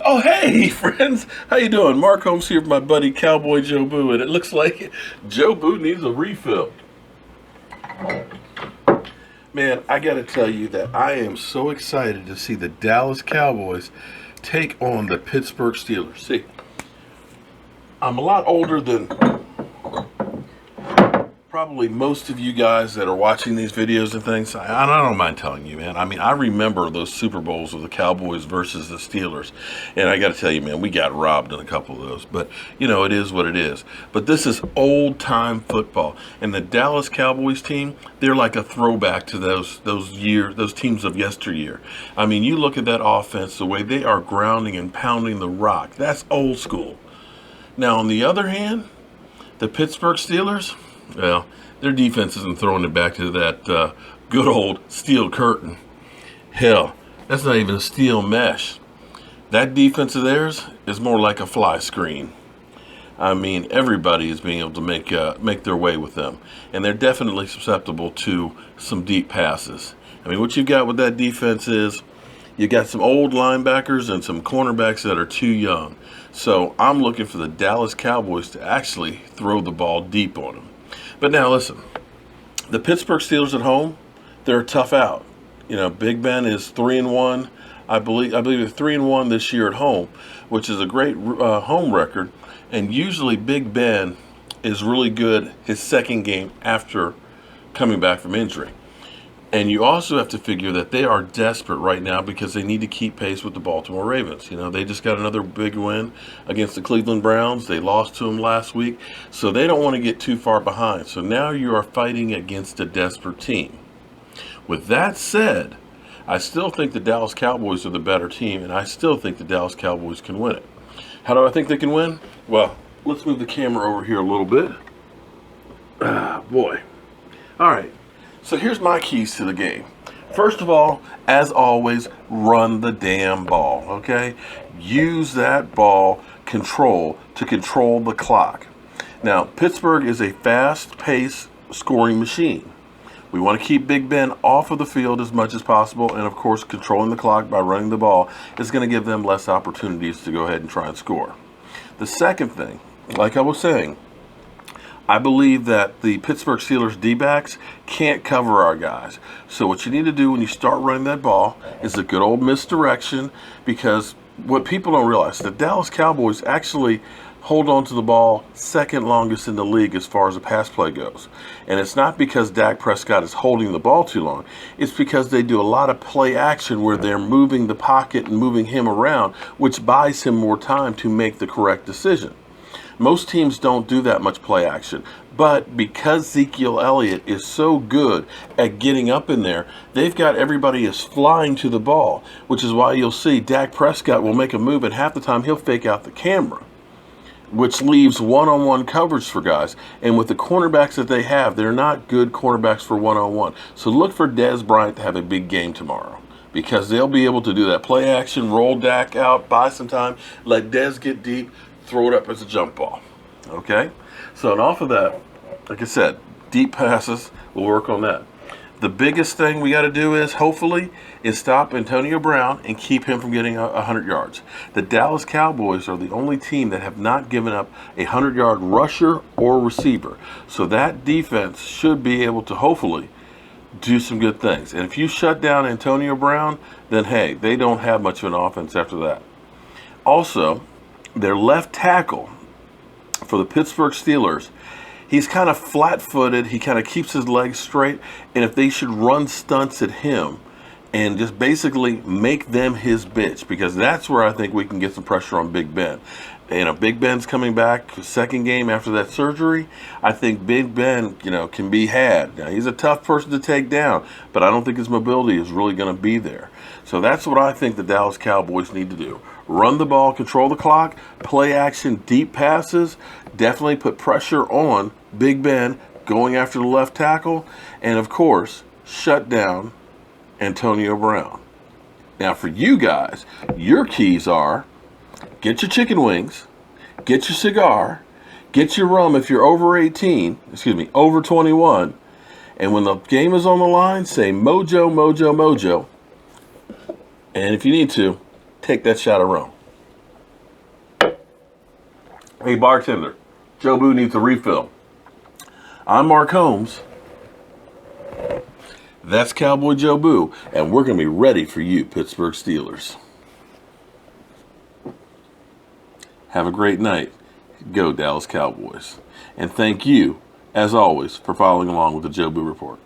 Oh, hey, friends. How you doing? Mark Holmes here with my buddy Cowboy Jobu, and it looks like Jobu needs a refill. Man, I got to tell you that I am so excited to see the Dallas Cowboys take on the Pittsburgh Steelers. See, I'm a lot older than probably most of you guys that are watching these videos and things. I don't mind telling you, man. I mean, I remember those Super Bowls of the Cowboys versus the Steelers. And I got to tell you, man, we got robbed in a couple of those. But, you know, it is what it is. But this is old-time football. And the Dallas Cowboys team, they're like a throwback to those teams of yesteryear. I mean, you look at that offense, the way they are grounding and pounding the rock. That's old school. Now, on the other hand, the Pittsburgh Steelers, well, their defense isn't throwing it back to that good old steel curtain. Hell, that's not even a steel mesh. That defense of theirs is more like a fly screen. I mean, everybody is being able to make their way with them. And they're definitely susceptible to some deep passes. I mean, what you've got with that defense is you got some old linebackers and some cornerbacks that are too young. So I'm looking for the Dallas Cowboys to actually throw the ball deep on them. But now listen, the Pittsburgh Steelers at home, they're a tough out. You know, Big Ben is 3-1. I believe they're 3-1 this year at home, which is a great home record. And usually Big Ben is really good his second game after coming back from injury. And you also have to figure that they are desperate right now because they need to keep pace with the Baltimore Ravens. You know, they just got another big win against the Cleveland Browns. They lost to them last week, so they don't want to get too far behind. So now you are fighting against a desperate team. With that said, I still think the Dallas Cowboys are the better team, and I still think the Dallas Cowboys can win it. How do I think they can win? Well, let's move the camera over here a little bit. Boy. All right. So here's my keys to the game. First of all, as always, run the damn ball, okay? Use that ball control to control the clock. Now, Pittsburgh is a fast-paced scoring machine. We want to keep Big Ben off of the field as much as possible, and of course, controlling the clock by running the ball is going to give them less opportunities to go ahead and try and score. The second thing, like I was saying, I believe that the Pittsburgh Steelers D-backs can't cover our guys. So what you need to do when you start running that ball is a good old misdirection, because what people don't realize, the Dallas Cowboys actually hold on to the ball second longest in the league as far as the pass play goes. And it's not because Dak Prescott is holding the ball too long. It's because they do a lot of play action where they're moving the pocket and moving him around, which buys him more time to make the correct decision. Most teams don't do that much play action, but because Ezekiel Elliott is so good at getting up in there, they've got everybody is flying to the ball, which is why you'll see Dak Prescott will make a move, and half the time he'll fake out the camera, which leaves one-on-one coverage for guys. And with the cornerbacks that they have, they're not good cornerbacks for one-on-one. So look for Dez Bryant to have a big game tomorrow, because they'll be able to do that play action, roll Dak out, buy some time, let Dez get deep, throw it up as a jump ball. Okay? So, and off of that, like I said, deep passes, we'll work on that. The biggest thing we got to do is, hopefully, is stop Antonio Brown and keep him from getting 100 yards. The Dallas Cowboys are the only team that have not given up a 100-yard rusher or receiver. So that defense should be able to, hopefully, do some good things. And if you shut down Antonio Brown, then, hey, they don't have much of an offense after that. Also, their left tackle for the Pittsburgh Steelers, he's kind of flat-footed. He kind of keeps his legs straight. And if they should run stunts at him and just basically make them his bitch, because that's where I think we can get some pressure on Big Ben. You know, Big Ben's coming back second game after that surgery. I think Big Ben, can be had. Now, he's a tough person to take down, but I don't think his mobility is really going to be there. So that's what I think the Dallas Cowboys need to do. Run the ball, control the clock, play action, deep passes. Definitely put pressure on Big Ben going after the left tackle. And, of course, shut down Antonio Brown. Now, for you guys, your keys are: get your chicken wings, get your cigar, get your rum if you're over 21. And when the game is on the line, say mojo, mojo, mojo. And if you need to, take that shot of rum. Hey, bartender, Jobu needs a refill. I'm Mark Holmes. That's Cowboy Jobu, and we're going to be ready for you, Pittsburgh Steelers. Have a great night. Go Dallas Cowboys. And thank you, as always, for following along with the Jobu Report.